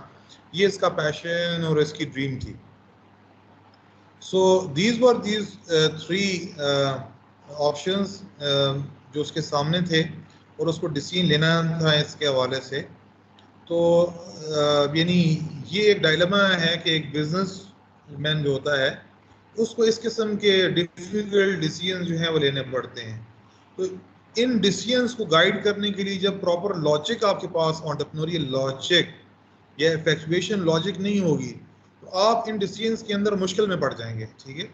ये इसका पैशन और इसकी ड्रीम थी। So these were these 3 options जो उसके सामने थे, और उसको डिसीजन लेना था इसके हवाले से। तो यानी ये एक डायलेमा है कि एक बिजनेस मैन जो होता है उसको इस किस्म के डिफिकल्ट डिसीजन जो हैं वो लेने पड़ते हैं। तो इन डिसीजंस को गाइड करने के लिए जब प्रॉपर लॉजिक आपके पास, एंटरप्रेन्योरियल लॉजिक या इफेक्चुएशन लॉजिक नहीं होगी, तो आप इन डिसीजंस के अंदर मुश्किल में पड़ जाएंगे। ठीक है,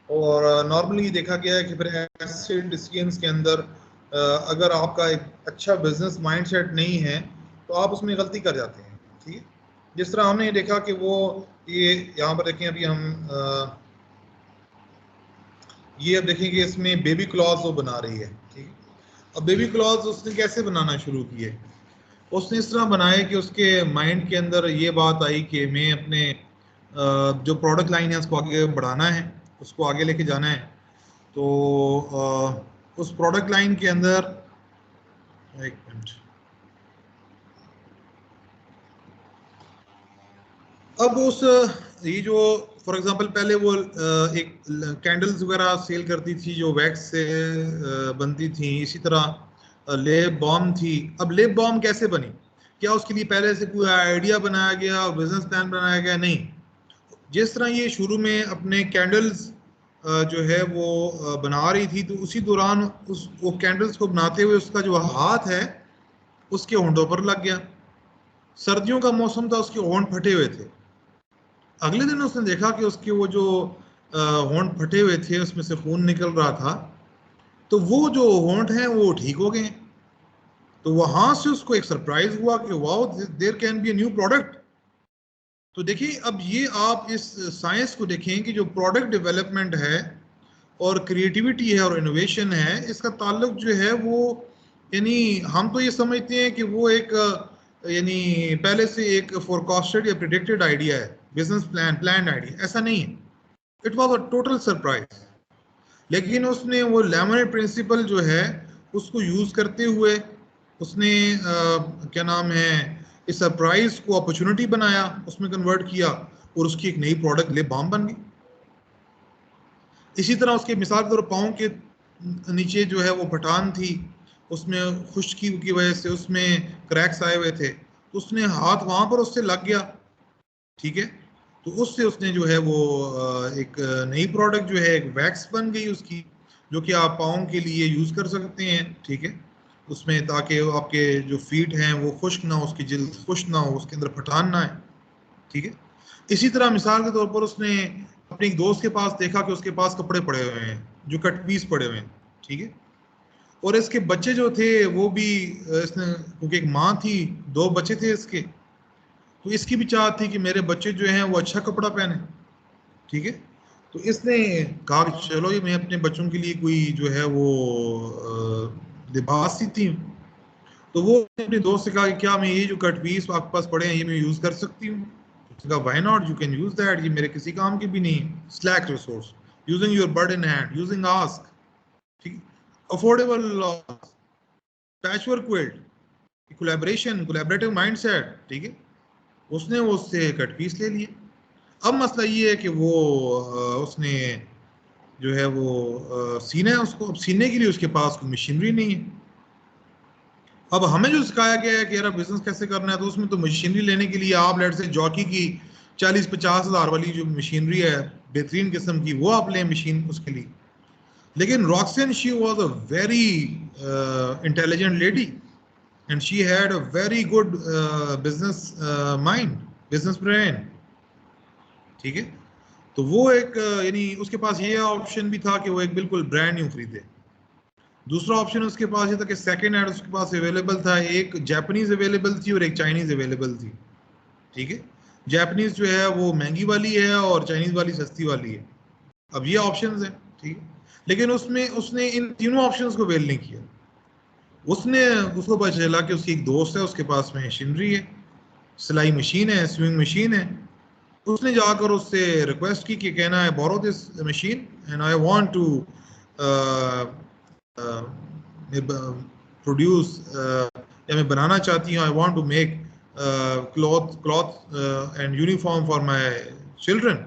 और नॉर्मली देखा गया है कि फिर ऐसे डिसीजंस के अंदर अगर आपका एक अच्छा बिजनेस माइंडसेट नहीं है तो आप उसमें गलती कर जाते हैं। ठीक है, जिस तरह हमने देखा कि वो ये यहाँ पर देखें, अभी हम ये अब देखें कि इसमें बेबी क्लॉज वो बना रही है। ठीक है, अब बेबी क्लॉज उसने कैसे बनाना शुरू किए, उसने इस तरह बनाए कि उसके माइंड के अंदर ये बात आई कि मैं अपने जो प्रोडक्ट लाइन है उसको आगे बढ़ाना है, उसको आगे लेके जाना है। तो उस प्रोडक्ट लाइन के अंदर, एक मिनट, अब उस ये जो फॉर एग्जांपल पहले वो एक कैंडल्स वगैरह सेल करती थी जो वैक्स से बनती थी, इसी तरह लेप बॉम थी। अब लेप बॉम कैसे बनी, क्या उसके लिए पहले से कोई आइडिया बनाया गया, बिजनेस प्लान बनाया गया? नहीं। जिस तरह ये शुरू में अपने कैंडल्स जो है वो बना रही थी, तो उसी दौरान उस वो कैंडल्स को बनाते हुए उसका जो हाथ है उसके होंठों पर लग गया। सर्दियों का मौसम था, उसके होंठ फटे हुए थे। अगले दिन उसने देखा कि उसके वो जो होंठ फटे हुए थे उसमें से खून निकल रहा था, तो वो जो होंठ हैं वो ठीक हो गए। तो वहां से उसको एक सरप्राइज हुआ कि wow, there can be a new product. तो देखिए, अब ये आप इस साइंस को देखें कि जो प्रोडक्ट डेवलपमेंट है और क्रिएटिविटी है और इनोवेशन है, इसका ताल्लुक जो है वो, यानी हम तो ये समझते हैं कि वो एक यानी पहले से एक फोरकास्टेड या प्रिडिक्टेड आइडिया है, बिजनेस प्लान आइडिया। ऐसा नहीं है, it was a total surprise. लेकिन उसने वो लेमनेड प्रिंसिपल जो है उसको यूज करते हुए उसने क्या नाम है, इस सरप्राइज को अपॉर्चुनिटी बनाया, उसमें कन्वर्ट किया, और उसकी एक नई प्रोडक्ट लिप बाम बन गई। इसी तरह उसके मिसाल के तौर पाँव के नीचे जो है वो पठान थी, उसमें खुश्की की वजह से उसमें क्रैक्स आए हुए थे, तो उसने हाथ वहां पर उससे लग गया। ठीक है, तो उससे उसने जो है वो एक नई प्रोडक्ट जो है एक वैक्स बन गई उसकी, जो कि आप पाँव के लिए यूज कर सकते हैं। ठीक है, उसमें ताकि आपके जो फीट हैं वो खुश्क ना हो, उसकी जिल्द खुश्क ना हो, उसके अंदर फटान ना आए। ठीक है, इसी तरह मिसाल के तौर पर उसने अपने एक दोस्त के पास देखा कि उसके पास कपड़े पड़े हुए हैं, जो कट पीस पड़े हुए हैं। ठीक है, और इसके बच्चे जो थे वो भी इसने, क्योंकि एक माँ थी, 2 बच्चे थे इसके, तो इसकी भी चाहत थी कि मेरे बच्चे जो हैं वो अच्छा कपड़ा पहने। ठीक है, तो इसने कहा कि चलो ये मैं अपने बच्चों के लिए कोई जो है वो लिबास सीती हूँ। तो वो अपने दोस्त से कहा कि क्या मैं ये जो कट पीस आपके पास पड़े हैं ये मैं यूज कर सकती हूँ? उसने कहा why not, you can use that, ये मेरे किसी काम की भी नहीं। Slack resource, using your bird in hand, using ask. ठीक, affordable, patchwork quilt, collaboration, collaborative mindset. ठीक है, उसने उससे कट पीस ले लिए। अब मसला ये है कि वो उसने जो है वो सीना है उसको। अब सीने के लिए उसके पास कोई मशीनरी नहीं है। अब हमें जो सिखाया गया है कि यार बिजनेस कैसे करना है, तो उसमें तो मशीनरी लेने के लिए आप लेट से जॉकी की 40-50 हज़ार वाली जो मशीनरी है बेहतरीन किस्म की, वो आप लें मशीन उसके लिए। लेकिन Roxanne she was a very intelligent lady and she had a very good business mind, business brain, ठीक है। तो वो एक यानी उसके पास ये ऑप्शन भी था कि वो एक बिल्कुल ब्रांड न्यू खरीदे। दूसरा ऑप्शन उसके पास ये था कि सेकेंड हैंड उसके पास अवेलेबल था, एक जापानीज अवेलेबल थी और एक चाइनीज अवेलेबल थी, ठीक है। जापानीज जो है वो महंगी वाली है और चाइनीज वाली सस्ती वाली है। अब ये ऑप्शंस हैं, ठीक है। लेकिन उसमें उसने इन तीनों ऑप्शंस को वेल नहीं किया। उसने उसको पता चला कि उसकी एक दोस्त है, उसके पास में मशीनरी है, सिलाई मशीन है, स्विंग मशीन है। उसने जाकर उससे रिक्वेस्ट की कि कहना है borrow this machine and I want to produce या मैं बनाना चाहती हूँ, I want to make cloth and uniform for my children.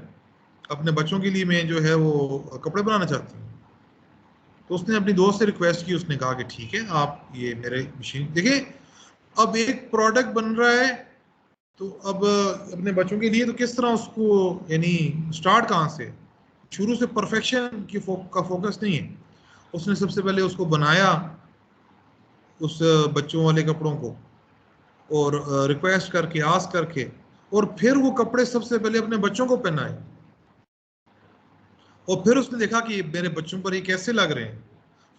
अपने बच्चों के लिए मैं जो है वो कपड़े बनाना चाहती हूँ। तो उसने अपनी दोस्त से रिक्वेस्ट की, उसने कहा कि ठीक है आप ये मेरे मशीन देखिए। अब एक प्रोडक्ट बन रहा है तो अब अपने बच्चों के लिए तो किस तरह उसको यानी स्टार्ट कहाँ से, शुरू से परफेक्शन की का फोकस नहीं है। उसने सबसे पहले उसको बनाया उस बच्चों वाले कपड़ों को, और रिक्वेस्ट करके आस्क करके, और फिर वो कपड़े सबसे पहले अपने बच्चों को पहनाए, और फिर उसने देखा कि मेरे बच्चों पर ये कैसे लग रहे हैं।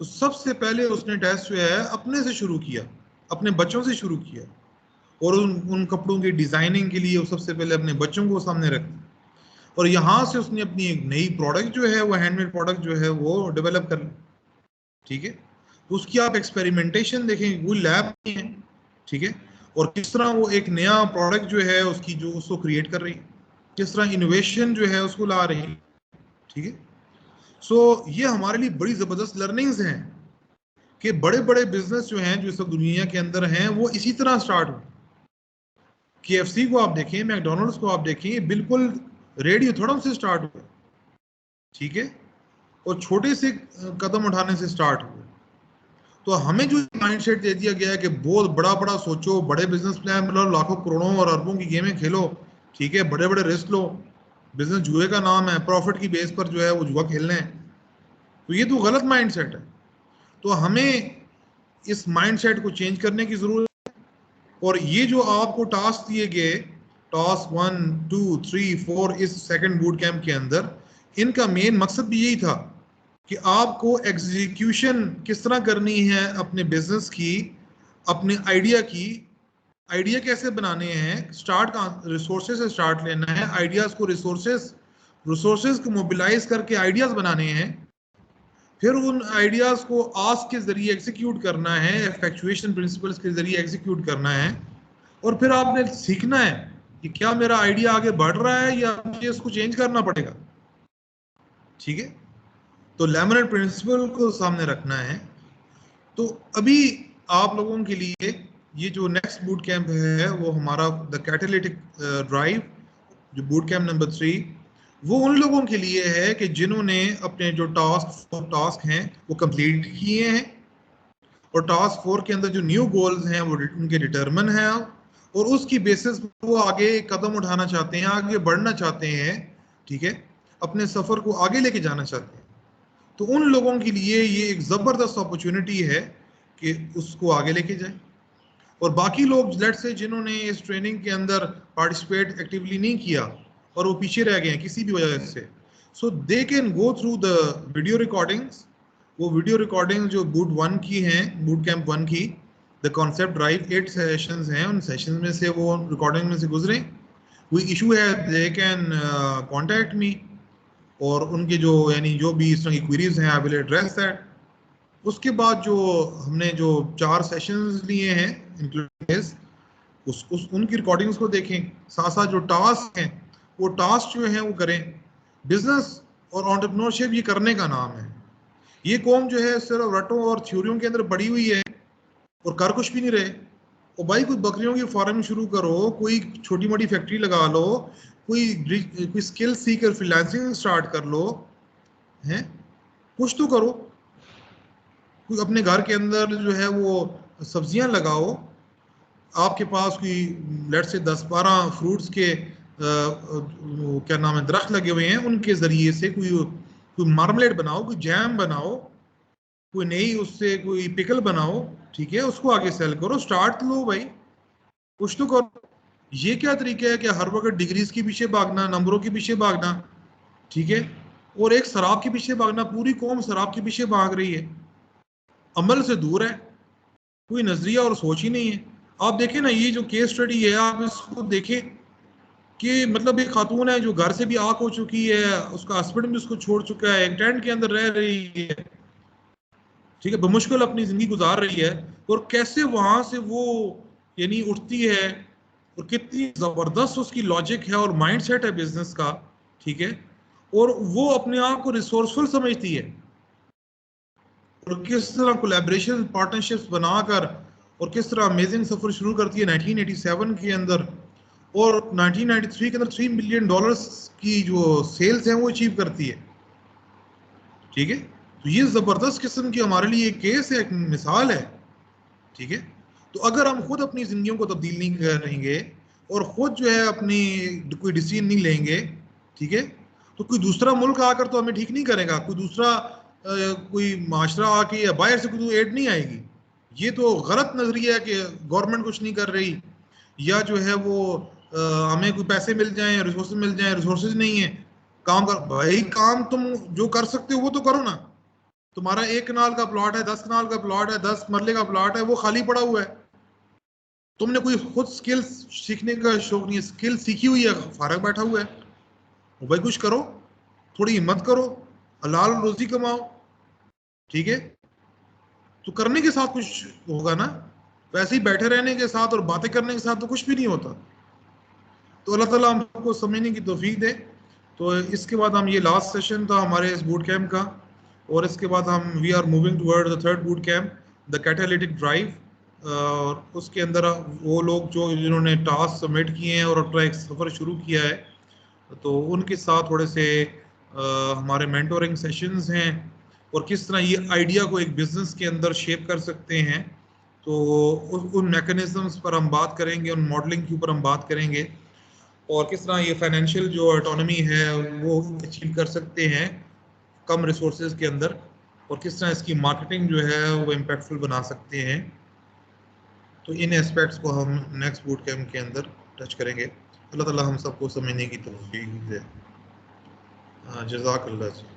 तो सबसे पहले उसने टेस्ट जो है अपने से शुरू किया, अपने बच्चों से शुरू किया, और उन कपड़ों की डिजाइनिंग के लिए वो सबसे पहले अपने बच्चों को सामने रखा। और यहाँ से उसने अपनी एक नई प्रोडक्ट जो है वो हैंडमेड प्रोडक्ट जो है वो डेवलप कर ली, ठीक है। तो उसकी आप एक्सपेरिमेंटेशन देखें, वो लैब में है, ठीक है। और किस तरह वो एक नया प्रोडक्ट जो है उसकी जो उसको क्रिएट कर रही है, किस तरह इनोवेशन जो है उसको ला रही है, ठीक है। सो ये हमारे लिए बड़ी जबरदस्त लर्निंग्स हैं कि बड़े बड़े बिजनेस जो हैं जो इस दुनिया के अंदर हैं वो इसी तरह स्टार्ट हुए। KFC को आप देखें, मैकडोनल्ड्स को आप देखें, बिल्कुल रेडियोथर्म से स्टार्ट हुए, ठीक है, और छोटे से कदम उठाने से स्टार्ट हुए। तो हमें जो माइंडसेट दे दिया गया है कि बहुत बड़ा बड़ा सोचो, बड़े बिजनेस प्लान बनाओ, लाखों करोड़ों और अरबों की गेमें खेलो, ठीक है, बड़े बड़े रिस्क लो, बिजनेस जुए का नाम है, प्रॉफिट की बेस पर जो है वो जुआ खेलने हैं, तो ये तो गलत माइंडसेट है। तो हमें इस माइंडसेट को चेंज करने की जरूरत है। और ये जो आपको टास्क दिए गए, टास्क 1, 2, 3, 4 इस सेकंड बूट कैंप के अंदर, इनका मेन मकसद भी यही था कि आपको एग्जीक्यूशन किस तरह करनी है अपने बिजनेस की, अपने आइडिया की, आइडिया कैसे बनाने हैं, स्टार्ट कहाँ, रिसोर्सेज से स्टार्ट लेना है, आइडियाज को रिसोर्सेज को मोबिलाइज करके आइडियाज बनाने हैं, फिर उन आइडियाज को आस्क के जरिए एग्जीक्यूट करना है, इफेक्चुएशन प्रिंसिपल्स के जरिए एग्जीक्यूट करना है, और फिर आपने सीखना है कि क्या मेरा आइडिया आगे बढ़ रहा है या मुझे इसको चेंज करना पड़ेगा, ठीक है। तो लेमनेड प्रिंसिपल को सामने रखना है। तो अभी आप लोगों के लिए ये जो नेक्स्ट बूट कैंप है वो हमारा द कैटालिटिक ड्राइव, जो बूट कैंप नंबर 3, वो उन लोगों के लिए है कि जिन्होंने अपने जो टास्क हैं वो कंप्लीट किए हैं, और टास्क 4 के अंदर जो न्यू गोल्स हैं वो उनके डिटरमिन है, और उसकी बेसिस वो आगे कदम उठाना चाहते हैं, आगे बढ़ना चाहते हैं, ठीक है, अपने सफर को आगे लेके जाना चाहते हैं। तो उन लोगों के लिए ये एक जबरदस्त अपॉर्चुनिटी है कि उसको आगे लेके जाए। और बाकी लोग लेट से जिन्होंने इस ट्रेनिंग के अंदर पार्टिसिपेट एक्टिवली नहीं किया और वो पीछे रह गए हैं किसी भी वजह से, so they can go through the video recordings. वो वीडियो रिकॉर्डिंग जो बूट 1 की हैं, बूट कैंप 1 की, द कॉन्सेप्ट ड्राइव 8 सेशंस हैं, उन सेशंस में से वो रिकॉर्डिंग में से गुजरे। कोई इशू है दे कैन कॉन्टैक्ट मी, और उनके जो यानी जो भी इस तरह की क्वेरीज हैं आई विल एड्रेस दैट। उसके बाद जो हमने जो 4 सेशंस लिए हैं इंक्लूडिंग उस उनकी रिकॉर्डिंग्स को देखें, साथ साथ जो टास्क हैं वो टास्क जो हैं वो करें। बिजनेस और एंटरप्रेन्योरशिप ये करने का नाम है। ये कौम जो है सिर्फ रटों और थ्योरियों के अंदर पड़ी हुई है और कर कुछ भी नहीं रहे। और भाई कोई बकरियों की फार्म शुरू करो, कोई छोटी मोटी फैक्ट्री लगा लो, कोई स्किल सीकर फ्रीलांसिंग स्टार्ट कर लो, हैं, कुछ तो करो, कोई अपने घर के अंदर जो है वो सब्जियां लगाओ, आपके पास कोई लेट से 10-12 फ्रूट्स के क्या नाम है दरख्त लगे हुए हैं, उनके जरिए से कोई मार्मलेट बनाओ, कोई जैम बनाओ, कोई नई उससे कोई पिकल बनाओ, ठीक है, उसको आगे सेल करो, स्टार्ट लो भाई, कुछ तो करो। ये क्या तरीका है कि हर वक्त डिग्रीज के पीछे भागना, नंबरों के पीछे भागना, ठीक है, और एक शराब के पीछे भागना, पूरी कौम शराब के पीछे भाग रही है, अमल से दूर है, कोई नजरिया और सोच ही नहीं है। आप देखें ना, ये जो केस स्टडी है आप इसको देखें कि मतलब एक खातून है जो घर से भी आग हो चुकी है, उसका हस्बैंड भी उसको छोड़ चुका है, एक टेंट के अंदर रह रही है, ठीक है, बमुश्किल अपनी जिंदगी गुजार रही है, और कैसे वहां से वो यानी उठती है, और कितनी जबरदस्त उसकी लॉजिक है और माइंडसेट है बिजनेस का, ठीक है, और वो अपने आप को रिसोर्सफुल समझती है, और किस तरह कोलैबोरेशन पार्टनरशिप्स बनाकर और किस तरह अमेजिंग सफर शुरू करती है 1987 के अंदर, और 1993 के अंदर $3 मिलियन की जो सेल्स हैं वो अचीव करती है, ठीक है। तो ये जबरदस्त किस्म की हमारे लिए एक केस है, एक मिसाल है, ठीक है। तो अगर हम खुद अपनी जिंदगियों को तब्दील नहीं करेंगे और खुद जो है अपनी कोई डिसीजन नहीं लेंगे, ठीक है, तो कोई दूसरा मुल्क आकर तो हमें ठीक नहीं करेगा, कोई दूसरा कोई माशरा आके या बाहर से कोई एड नहीं आएगी। ये तो गलत नजरिया है कि गवर्नमेंट कुछ नहीं कर रही, या जो है वो हमें कोई पैसे मिल जाएं, रिसोर्सेज नहीं है, काम कर भाई, काम तुम जो कर सकते हो वो तो करो ना। तुम्हारा 1 कनाल का प्लॉट है, 10 कनाल का प्लॉट है, 10 मरले का प्लॉट है, वो खाली पड़ा हुआ है, तुमने कोई खुद स्किल सीखने का शौक नहीं है, स्किल सीखी हुई है, फारग बैठा हुआ है, वो भाई कुछ करो, थोड़ी हिम्मत करो, हलाल रोजी कमाओ, ठीक है। तो करने के साथ कुछ होगा ना, वैसे ही बैठे रहने के साथ और बातें करने के साथ तो कुछ भी नहीं होता। तो अल्लाह ताला हम सबको समझने की तौफीक दे। तो इसके बाद हम, ये लास्ट सेशन था हमारे इस बूट कैंप का, और इसके बाद हम we are moving toward the third boot camp, the catalytic drive, और उसके अंदर वो लोग जो जिन्होंने टास्क सबमिट किए हैं और अपना एक सफ़र शुरू किया है, तो उनके साथ थोड़े से हमारे मेंटोरिंग सेशंस हैं, और किस तरह ये आइडिया को एक बिजनेस के अंदर शेप कर सकते हैं। तो उन मैकेनिज्म्स पर हम बात करेंगे, उन मॉडलिंग के ऊपर हम बात करेंगे, और किस तरह ये फाइनेंशियल जो ऑटोनॉमी है वो अचीव कर सकते हैं कम रिसोर्सेज के अंदर, और किस तरह इसकी मार्केटिंग जो है वो इम्पैक्टफुल बना सकते हैं। तो इन एस्पेक्ट्स को हम नेक्स्ट बूट कैंप के अंदर टच करेंगे। अल्लाह ताला हम सबको समझने की तौफीक दे। जज़ाकल्लाह।